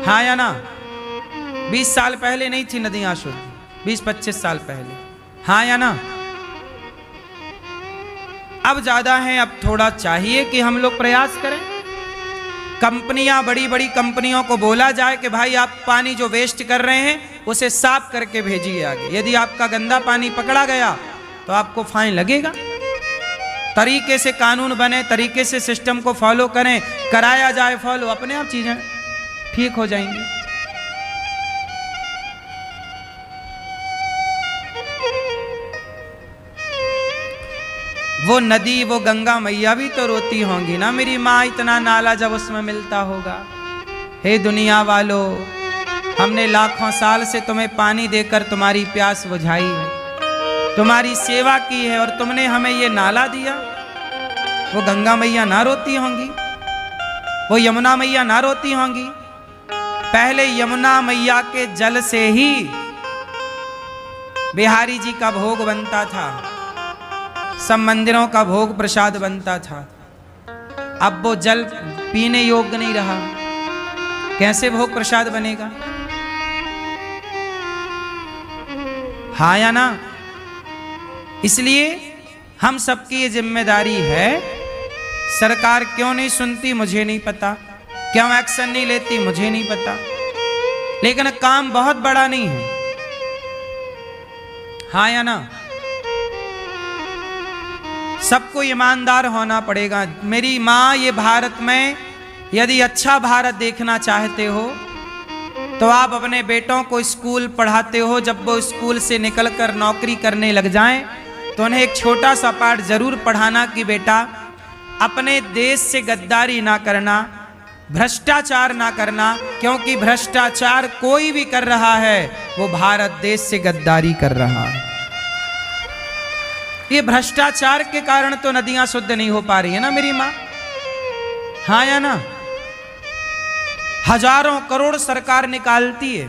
हाँ या ना? 20 साल पहले नहीं थी नदियां शुद्ध, 20-25 साल पहले, हाँ या ना? अब ज्यादा है, अब थोड़ा चाहिए कि हम लोग प्रयास करें। कंपनियां, बड़ी बड़ी कंपनियों को बोला जाए कि भाई आप पानी जो वेस्ट कर रहे हैं उसे साफ करके भेजिए आगे। यदि आपका गंदा पानी पकड़ा गया तो आपको फाइन लगेगा। तरीके से कानून बने, तरीके से सिस्टम को फॉलो करें, कराया जाए फॉलो, अपने आप चीजें ठीक हो जाएंगी। वो नदी, वो गंगा मैया भी तो रोती होंगी ना मेरी माँ, इतना नाला जब उसमें मिलता होगा। हे दुनिया वालों, हमने लाखों साल से तुम्हें पानी देकर तुम्हारी प्यास बुझाई है, तुम्हारी सेवा की है, और तुमने हमें ये नाला दिया। वो गंगा मैया ना रोती होंगी? वो यमुना मैया ना रोती होंगी? पहले यमुना मैया के जल से ही बिहारी जी का भोग बनता था, सब मंदिरों का भोग प्रसाद बनता था। अब वो जल पीने योग्य नहीं रहा, कैसे भोग प्रसाद बनेगा? हाँ या ना? इसलिए हम सबकी ये जिम्मेदारी है। सरकार क्यों नहीं सुनती मुझे नहीं पता, क्यों एक्शन नहीं लेती मुझे नहीं पता, लेकिन काम बहुत बड़ा नहीं है। हाँ या ना? सबको ईमानदार होना पड़ेगा। मेरी माँ, ये भारत में यदि अच्छा भारत देखना चाहते हो तो आप अपने बेटों को स्कूल पढ़ाते हो, जब वो स्कूल से निकलकर नौकरी करने लग जाएं तो उन्हें एक छोटा सा पाठ जरूर पढ़ाना कि बेटा अपने देश से गद्दारी ना करना, भ्रष्टाचार ना करना, क्योंकि भ्रष्टाचार कोई भी कर रहा है वो भारत देश से गद्दारी कर रहा है। ये भ्रष्टाचार के कारण तो नदियां शुद्ध नहीं हो पा रही है ना मेरी माँ, हाँ या ना? हजारों करोड़ सरकार निकालती है।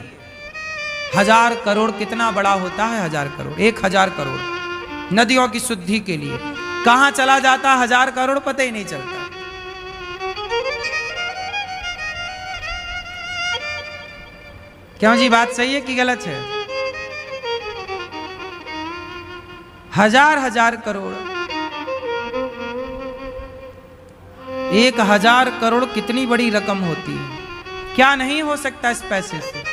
1000 करोड़ कितना बड़ा होता है? 1000 करोड़, 1000 करोड़ नदियों की शुद्धि के लिए। कहां चला जाता 1000 करोड़ पता ही नहीं चलता। क्यों जी, बात सही है कि गलत है? 1000 करोड़, 1000 करोड़ कितनी बड़ी रकम होती है। क्या नहीं हो सकता इस पैसे से,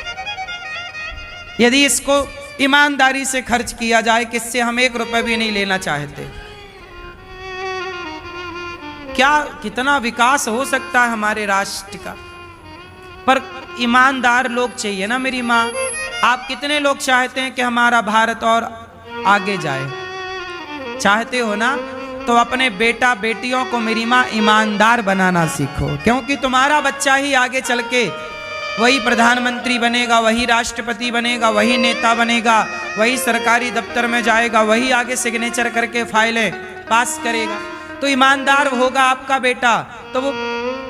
यदि इसको ईमानदारी से खर्च किया जाए, किससे हम 1 रुपए भी नहीं लेना चाहते। क्या कितना विकास हो सकता है हमारे राष्ट्र का, पर ईमानदार लोग चाहिए ना मेरी माँ। आप कितने लोग चाहते हैं कि हमारा भारत और आगे जाए? चाहते हो ना? तो अपने बेटा बेटियों को मेरी माँ ईमानदार बनाना सीखो, क्योंकि तुम्हारा बच्चा ही आगे चल के वही प्रधानमंत्री बनेगा, वही राष्ट्रपति बनेगा, वही नेता बनेगा, वही सरकारी दफ्तर में जाएगा, वही आगे सिग्नेचर करके फाइलें पास करेगा। तो ईमानदार होगा आपका बेटा तो वो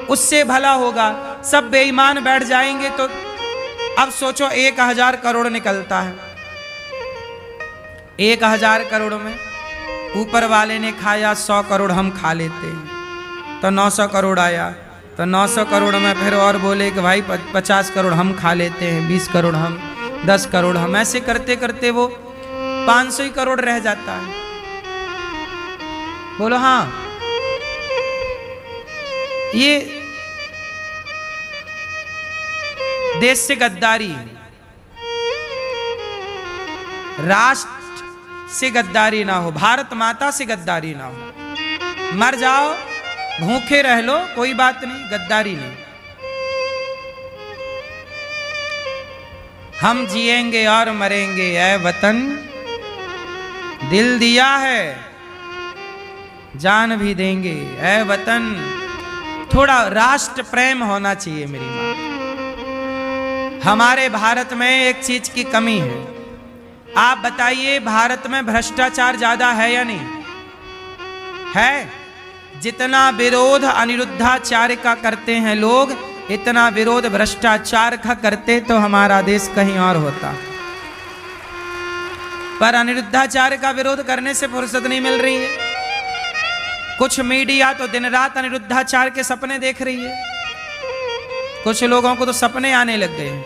उससे भला होगा। सब बेईमान बैठ जाएंगे तो अब सोचो 1000 करोड़ निकलता है। 1000 करोड़ में ऊपर वाले ने खाया 100 करोड़ हम खा लेते हैं, तो 900 करोड़ आया, तो 900 करोड़ में फिर और बोले कि भाई 50 करोड़ हम खा लेते हैं, 20 करोड़ हम, 10 करोड़ हम, ऐसे करते करते वो 500 ही करोड़ रह जाता है। बोलो हाँ। ये देश से गद्दारी है, राष्ट्र से गद्दारी ना हो, भारत माता से गद्दारी ना हो। मर जाओ, भूखे रह लो, कोई बात नहीं, गद्दारी नहीं। हम जिएंगे और मरेंगे ऐ वतन, दिल दिया है जान भी देंगे ऐ वतन। थोड़ा राष्ट्र प्रेम होना चाहिए मेरी माँ। हमारे भारत में एक चीज की कमी है। आप बताइए, भारत में भ्रष्टाचार ज्यादा है या नहीं है? जितना विरोध अनिरुद्धाचार्य का करते हैं लोग, इतना विरोध भ्रष्टाचार का करते तो हमारा देश कहीं और होता। पर अनिरुद्धाचार्य का विरोध करने से फुर्सत नहीं मिल रही है। कुछ मीडिया तो दिन रात अनिरुद्धाचार्य के सपने देख रही है, कुछ लोगों को तो सपने आने लग गए हैं।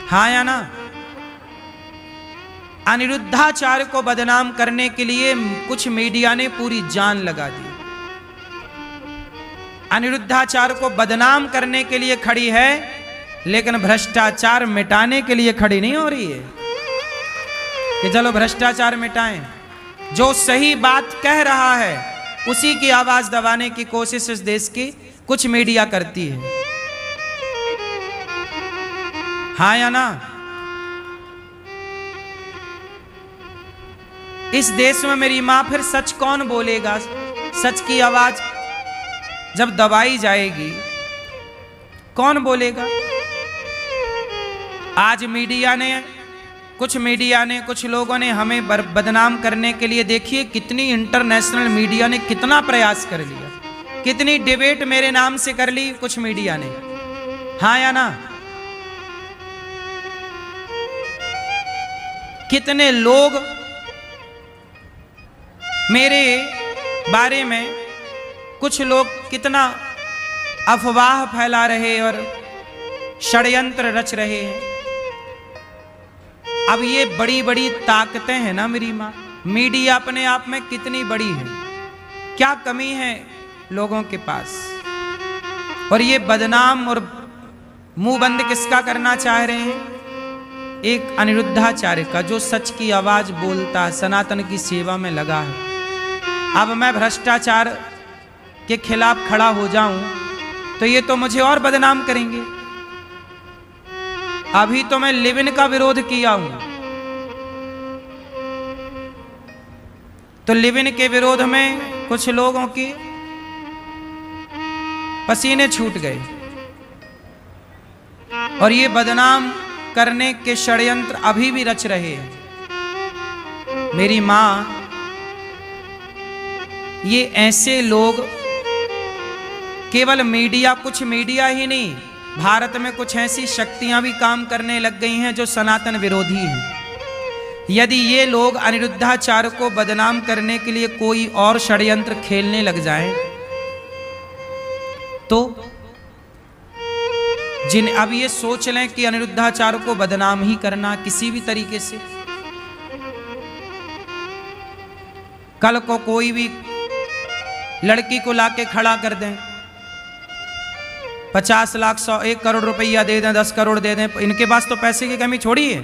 हाँ या ना? अनिरुद्धाचार्य को बदनाम करने के लिए कुछ मीडिया ने पूरी जान लगा दी। अनिरुद्धाचार्य को बदनाम करने के लिए खड़ी है, लेकिन भ्रष्टाचार मिटाने के लिए खड़ी नहीं हो रही है कि चलो भ्रष्टाचार मिटाएं। जो सही बात कह रहा है उसी की आवाज दबाने की कोशिश इस देश की कुछ मीडिया करती है। हाँ या ना? इस देश में मेरी मां फिर सच कौन बोलेगा? सच की आवाज जब दबाई जाएगी कौन बोलेगा? आज कुछ लोगों ने हमें बदनाम करने के लिए, देखिए कितनी इंटरनेशनल मीडिया ने कितना प्रयास कर लिया, कितनी डिबेट मेरे नाम से कर ली कुछ मीडिया ने। हाँ या ना? कितने लोग मेरे बारे में, कुछ लोग कितना अफवाह फैला रहे और षड्यंत्र रच रहे हैं। अब ये बड़ी बड़ी ताकतें हैं ना मेरी माँ, मीडिया अपने आप में कितनी बड़ी है, क्या कमी है लोगों के पास? और ये बदनाम और मुंह बंद किसका करना चाह रहे हैं? एक अनिरुद्धाचार्य का, जो सच की आवाज बोलता है, सनातन की सेवा में लगा है। अब मैं भ्रष्टाचार के खिलाफ खड़ा हो जाऊं तो ये तो मुझे और बदनाम करेंगे। अभी तो मैं लिव-इन का विरोध किया हूं, तो लिव-इन के विरोध में कुछ लोगों की पसीने छूट गए और ये बदनाम करने के षड्यंत्र अभी भी रच रहे हैं। मेरी मां, ये ऐसे लोग केवल मीडिया, कुछ मीडिया ही नहीं, भारत में कुछ ऐसी शक्तियां भी काम करने लग गई हैं जो सनातन विरोधी हैं। यदि ये लोग अनिरुद्धाचार्य को बदनाम करने के लिए कोई और षड्यंत्र खेलने लग जाएं, तो अब ये सोच लें कि अनिरुद्धाचार्य को बदनाम ही करना किसी भी तरीके से, कल को कोई भी लड़की को लाके खड़ा कर दें, 50 लाख 100 1 करोड़ रुपया दे दें, 10 करोड़ दे दें, इनके पास तो पैसे की कमी छोड़ी है।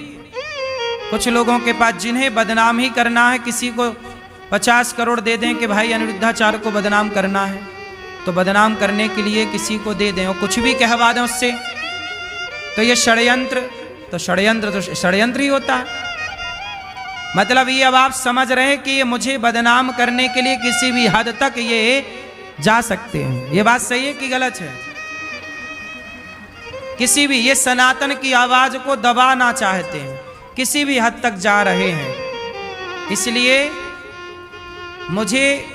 कुछ लोगों के पास जिन्हें बदनाम ही करना है, किसी को 50 करोड़ दे दें कि भाई अनिरुद्धाचार्य को बदनाम करना है, तो बदनाम करने के लिए किसी को दे दें और कुछ भी कहवा दें उससे, तो ये षड्यंत्र ही होता है। मतलब ये अब आप समझ रहे हैं कि ये मुझे बदनाम करने के लिए किसी भी हद तक ये जा सकते हैं। ये बात सही है कि गलत है? किसी भी, ये सनातन की आवाज को दबाना चाहते हैं, किसी भी हद तक जा रहे हैं। इसलिए मुझे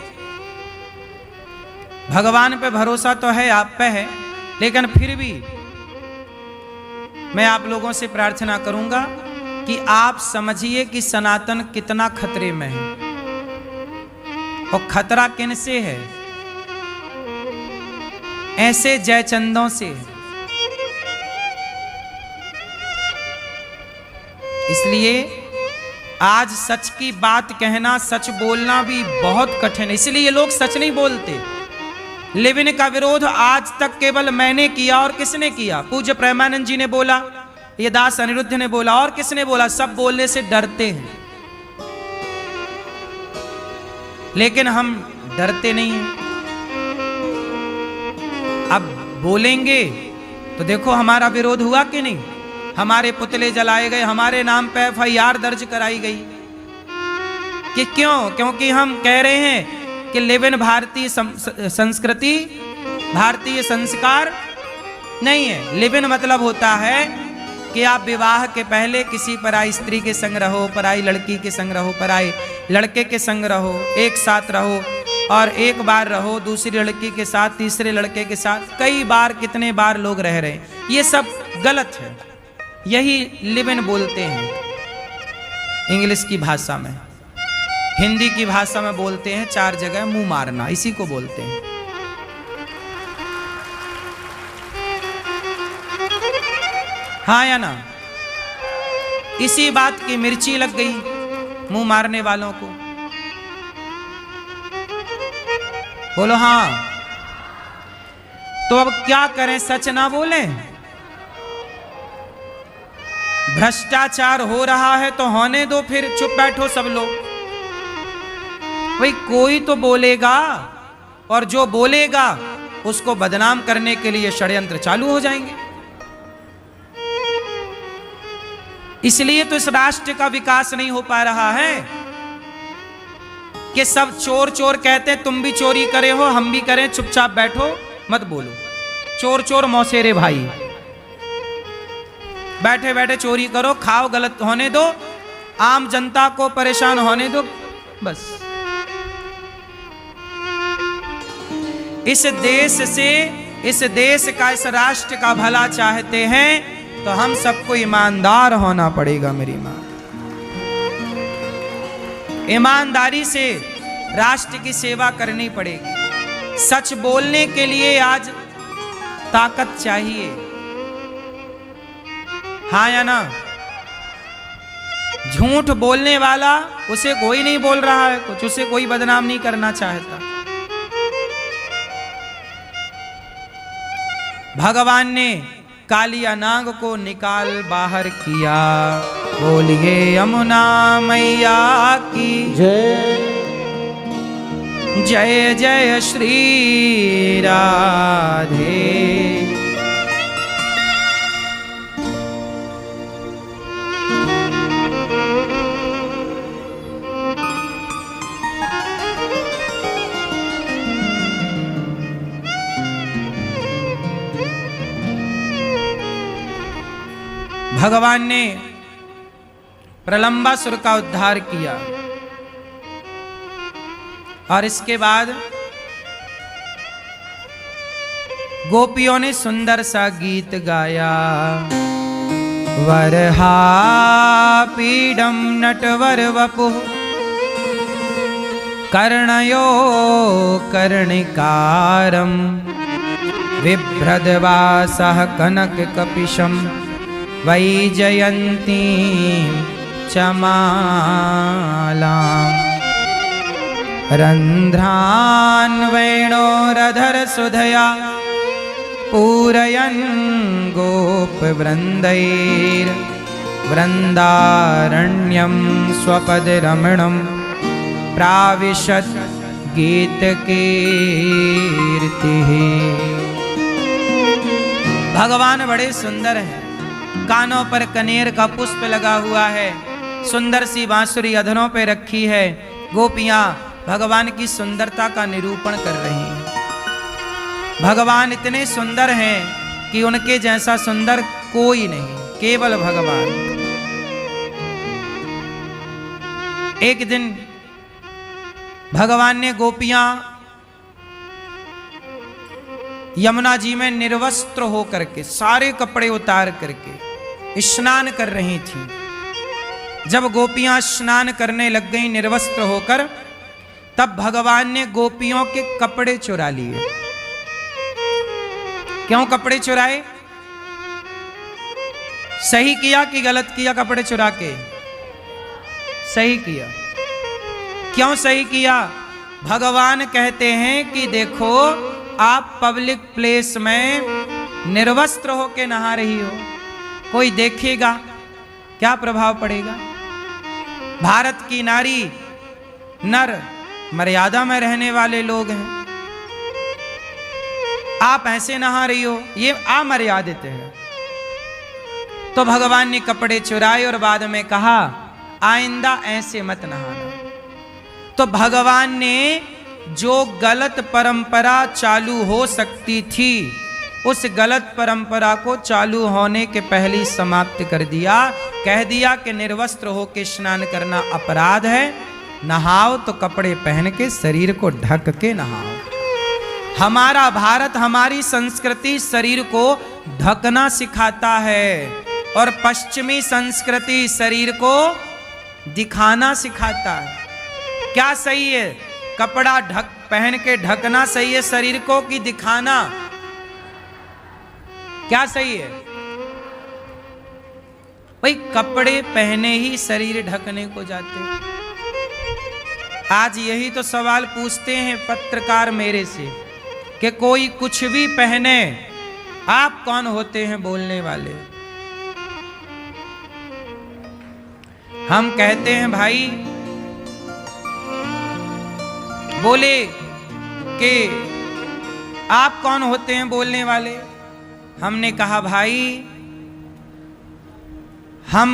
भगवान पे भरोसा तो है, आप पे है, लेकिन फिर भी मैं आप लोगों से प्रार्थना करूंगा कि आप समझिए कि सनातन कितना खतरे में है। और खतरा किन से है? ऐसे जयचंदों से। इसलिए आज सच की बात कहना, सच बोलना भी बहुत कठिन है, इसलिए लोग सच नहीं बोलते। लिव-इन का विरोध आज तक केवल मैंने किया, और किसने किया? पूज्य प्रेमानंद जी ने बोला, ये दास अनिरुद्ध ने बोला, और किसने बोला? सब बोलने से डरते हैं, लेकिन हम डरते नहीं हैं। अब बोलेंगे तो देखो हमारा विरोध हुआ कि नहीं, हमारे पुतले जलाए गए, हमारे नाम पे FIR दर्ज कराई गई कि क्यों? क्योंकि हम कह रहे हैं कि लिव-इन भारतीय संस्कृति, भारतीय संस्कार नहीं है। लिव-इन मतलब होता है कि आप विवाह के पहले किसी पराई स्त्री के संग रहो, पराई लड़की के संग रहो, पराई लड़के के संग रहो, एक साथ रहो, और एक बार रहो दूसरी लड़की के साथ, तीसरे लड़के के साथ, कई बार, कितने बार लोग रह रहे हैं। ये सब गलत है, यही लिव-इन बोलते हैं इंग्लिश की भाषा में। हिंदी की भाषा में बोलते हैं 4 जगह मुंह मारना, इसी को बोलते हैं। हाँ या ना? इसी बात की मिर्ची लग गई मुंह मारने वालों को। बोलो हाँ। तो अब क्या करें, सच ना बोलें? भ्रष्टाचार हो रहा है तो होने दो, फिर चुप बैठो सब लोग। भाई कोई तो बोलेगा, और जो बोलेगा उसको बदनाम करने के लिए षड्यंत्र चालू हो जाएंगे। इसलिए तो इस राष्ट्र का विकास नहीं हो पा रहा है कि सब चोर चोर कहते हैं, तुम भी चोरी करे हो हम भी करें, चुपचाप बैठो मत बोलो। चोर चोर मौसेरे भाई, बैठे बैठे चोरी करो, खाओ, गलत होने दो, आम जनता को परेशान होने दो, बस। इस देश का, इस राष्ट्र का भला चाहते हैं तो हम सबको ईमानदार होना पड़ेगा मेरी मां। ईमानदारी से राष्ट्र की सेवा करनी पड़ेगी। सच बोलने के लिए आज ताकत चाहिए, हाँ या ना? झूठ बोलने वाला, उसे कोई नहीं बोल रहा है कुछ, उसे कोई बदनाम नहीं करना चाहता। भगवान ने कालिया नाग को निकाल बाहर किया। बोलिए यमुना मैया की जय, जय जय श्री राधे। भगवान ने प्रलंबासुर का उद्धार किया और इसके बाद गोपियों ने सुंदर सा गीत गाया। वरहा पीडम नटवर वपुः कर्णयो कर्णिकारम बिभ्रद्वासः कनक कपिशम वैजयन्ती चमालां रंध्रान् वेणोरधर सुधया पूरयन् गोपवृन्दैर् वृन्दारण्यं स्वपदरमणं प्राविशत् गीतकीर्तिः। भगवान बड़े सुंदर हैं, कानों पर कनेर का पुष्प लगा हुआ है, सुंदर सी बांसुरी अधरों पे रखी है। गोपियां भगवान की सुंदरता का निरूपण कर रही हैं। भगवान इतने सुंदर हैं कि उनके जैसा सुंदर कोई नहीं, केवल भगवान। एक दिन भगवान ने गोपियां यमुना जी में निर्वस्त्र होकर के, सारे कपड़े उतार करके स्नान कर रही थी। जब गोपियां स्नान करने लग गईं निर्वस्त्र होकर, तब भगवान ने गोपियों के कपड़े चुरा लिए। क्यों कपड़े चुराए? सही किया कि गलत किया? कपड़े चुरा के सही किया। क्यों सही किया? भगवान कहते हैं कि देखो, आप पब्लिक प्लेस में निर्वस्त्र होके नहा रही हो, कोई देखेगा, क्या प्रभाव पड़ेगा? भारत की नारी नर मर्यादा में रहने वाले लोग हैं, आप ऐसे नहा रही हो, ये अमर्यादित है। तो भगवान ने कपड़े चुराए और बाद में कहा आइंदा ऐसे मत नहाना। तो भगवान ने जो गलत परंपरा चालू हो सकती थी, उस गलत परंपरा को चालू होने के पहले ही समाप्त कर दिया। कह दिया कि निर्वस्त्र होकर स्नान करना अपराध है, नहाओ तो कपड़े पहन के शरीर को ढक के नहाओ। हमारा भारत, हमारी संस्कृति शरीर को ढकना सिखाता है और पश्चिमी संस्कृति शरीर को दिखाना सिखाता है। क्या सही है? कपड़ा पहन के ढकना सही है शरीर को कि दिखाना? क्या सही है? भाई कपड़े पहने ही शरीर ढकने को जाते हैं। आज यही तो सवाल पूछते हैं पत्रकार मेरे से कि कोई कुछ भी पहने, आप कौन होते हैं बोलने वाले? हम कहते हैं भाई, बोले कि आप कौन होते हैं बोलने वाले? हमने कहा भाई हम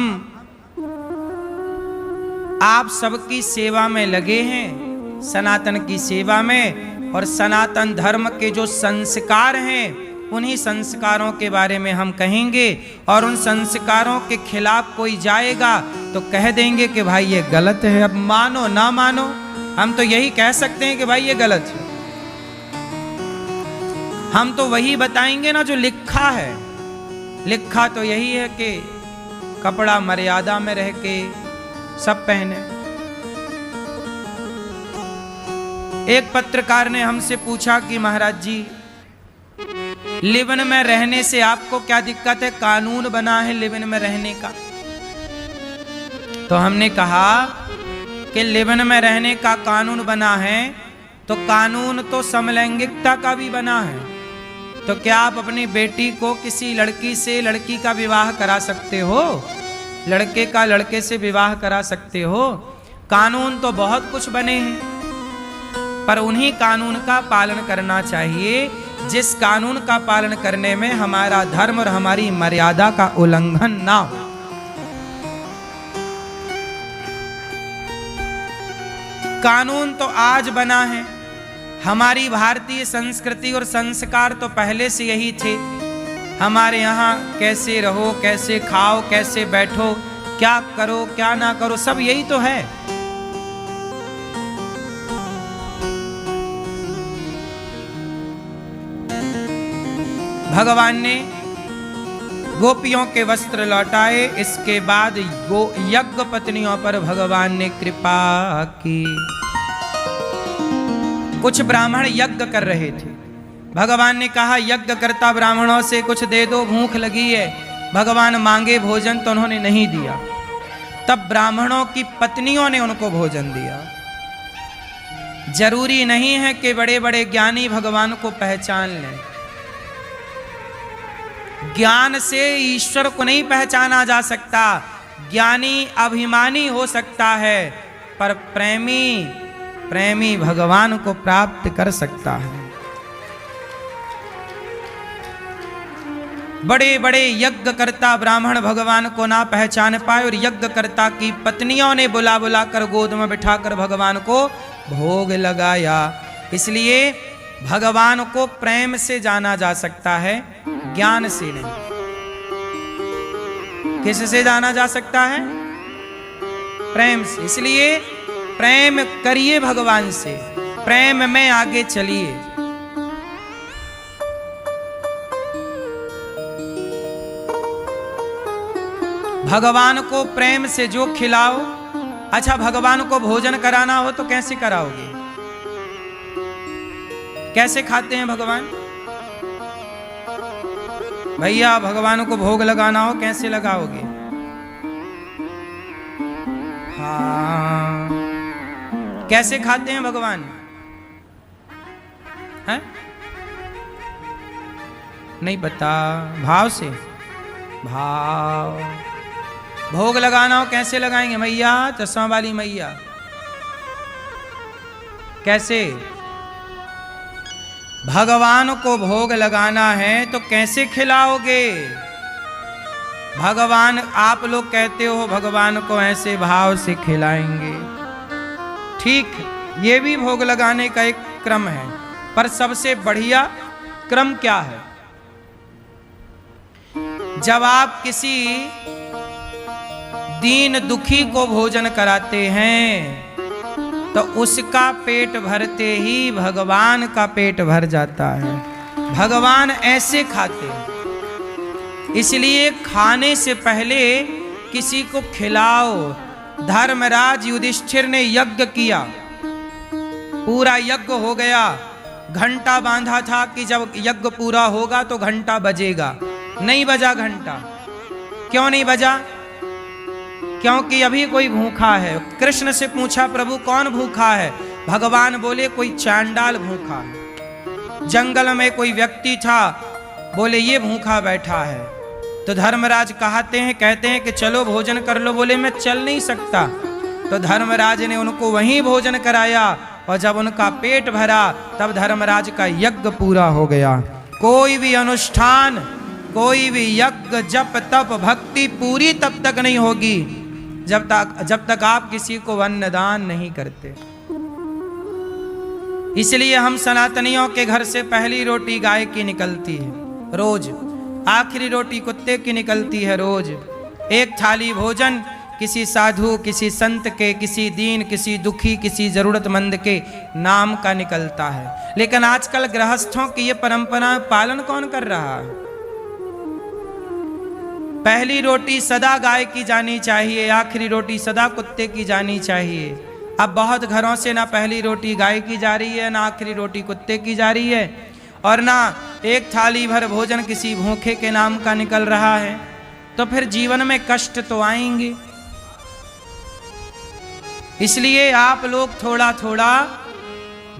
आप सबकी सेवा में लगे हैं, सनातन की सेवा में, और सनातन धर्म के जो संस्कार हैं उन्हीं संस्कारों के बारे में हम कहेंगे। और उन संस्कारों के खिलाफ कोई जाएगा तो कह देंगे कि भाई ये गलत है। अब मानो ना मानो, हम तो यही कह सकते हैं कि भाई ये गलत है। हम तो वही बताएंगे ना जो लिखा है। लिखा तो यही है कि कपड़ा मर्यादा में रह के सब पहने। एक पत्रकार ने हमसे पूछा कि महाराज जी, लिव-इन में रहने से आपको क्या दिक्कत है? कानून बना है लिव-इन में रहने का। तो हमने कहा कि लिव-इन में रहने का कानून बना है तो कानून तो समलैंगिकता का भी बना है। तो क्या आप अपनी बेटी को किसी लड़की से लड़की का विवाह करा सकते हो? लड़के का लड़के से विवाह करा सकते हो? कानून तो बहुत कुछ बने हैं, पर उन्हीं कानून का पालन करना चाहिए जिस कानून का पालन करने में हमारा धर्म और हमारी मर्यादा का उल्लंघन ना हो। कानून तो आज बना है। हमारी भारतीय संस्कृति और संस्कार तो पहले से यही थे। हमारे यहाँ कैसे रहो, कैसे खाओ, कैसे बैठो, क्या करो क्या ना करो, सब यही तो है। भगवान ने गोपियों के वस्त्र लौटाए। इसके बाद यज्ञ पत्नियों पर भगवान ने कृपा की। कुछ ब्राह्मण यज्ञ कर रहे थे। भगवान ने कहा यज्ञ करता ब्राह्मणों से कुछ दे दो, भूख लगी है। भगवान मांगे भोजन तो उन्होंने नहीं दिया। तब ब्राह्मणों की पत्नियों ने उनको भोजन दिया। जरूरी नहीं है कि बड़े बड़े ज्ञानी भगवान को पहचान लें। ज्ञान से ईश्वर को नहीं पहचाना जा सकता। ज्ञानी अभिमानी हो सकता है, पर प्रेमी भगवान को प्राप्त कर सकता है। बड़े बड़े यज्ञकर्ता ब्राह्मण भगवान को ना पहचान पाए और यज्ञकर्ता की पत्नियों ने बुला बुला कर गोद में बिठाकर भगवान को भोग लगाया। इसलिए भगवान को प्रेम से जाना जा सकता है, ज्ञान से नहीं। किससे जाना जा सकता है? प्रेम से। इसलिए प्रेम करिए भगवान से, प्रेम में आगे चलिए। भगवान को प्रेम से जो खिलाओ। अच्छा, भगवान को भोजन कराना हो तो कैसे कराओगे? कैसे खाते हैं भगवान? भैया भगवान को भोग लगाना हो कैसे लगाओगे? हाँ, कैसे खाते हैं भगवान? हैं? नहीं पता। भाव से। भाव। भोग लगाना हो कैसे लगाएंगे? मैया, चश्मा वाली मैया, कैसे? भगवान को भोग लगाना है तो कैसे खिलाओगे? भगवान, आप लोग कहते हो भगवान को ऐसे भाव से खिलाएंगे। ठीक, ये भी भोग लगाने का एक क्रम है, पर सबसे बढ़िया क्रम क्या है? जब आप किसी दीन दुखी को भोजन कराते हैं तो उसका पेट भरते ही भगवान का पेट भर जाता है। भगवान ऐसे खाते हैं। इसलिए खाने से पहले किसी को खिलाओ। धर्मराज युधिष्ठिर ने यज्ञ किया, पूरा यज्ञ हो गया। घंटा बांधा था कि जब यज्ञ पूरा होगा तो घंटा बजेगा। नहीं बजा घंटा। क्यों नहीं बजा? क्योंकि अभी कोई भूखा है। कृष्ण से पूछा, प्रभु कौन भूखा है? भगवान बोले, कोई चांडाल भूखा है। जंगल में कोई व्यक्ति था, बोले ये भूखा बैठा है। तो धर्मराज कहते हैं कि चलो भोजन कर लो। बोले मैं चल नहीं सकता। तो धर्मराज ने उनको वहीं भोजन कराया, और जब उनका पेट भरा तब धर्मराज का यज्ञ पूरा हो गया। कोई भी अनुष्ठान, कोई भी यज्ञ, जप तप भक्ति पूरी तब तक नहीं होगी जब तक आप किसी को अन्नदान नहीं करते। इसलिए हम सनातनियों के घर से पहली रोटी गाय की निकलती है रोज, आखिरी रोटी कुत्ते की निकलती है रोज। एक थाली भोजन किसी साधु, किसी संत के, किसी दीन, किसी दुखी, किसी जरूरतमंद के नाम का निकलता है। लेकिन आजकल गृहस्थों की ये परंपरा पालन कौन कर रहा है? पहली रोटी सदा गाय की जानी चाहिए, आखिरी रोटी सदा कुत्ते की जानी चाहिए। अब बहुत घरों से ना पहली रोटी गाय की जा रही है, ना आखिरी रोटी कुत्ते की जा रही है, और ना एक थाली भर भोजन किसी भूखे के नाम का निकल रहा है। तो फिर जीवन में कष्ट तो आएंगे। इसलिए आप लोग थोड़ा थोड़ा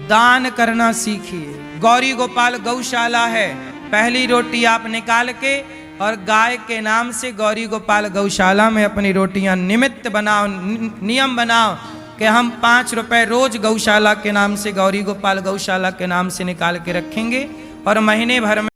दान करना सीखिए। गौरी गोपाल गौशाला है, पहली रोटी आप निकाल के और गाय के नाम से गौरी गोपाल गौशाला में अपनी रोटियां निमित्त बनाओ, नियम बनाओ कि हम 5 रुपए रोज गौशाला के नाम से, गौरी गोपाल गौशाला के नाम से निकाल के रखेंगे, और महीने भर में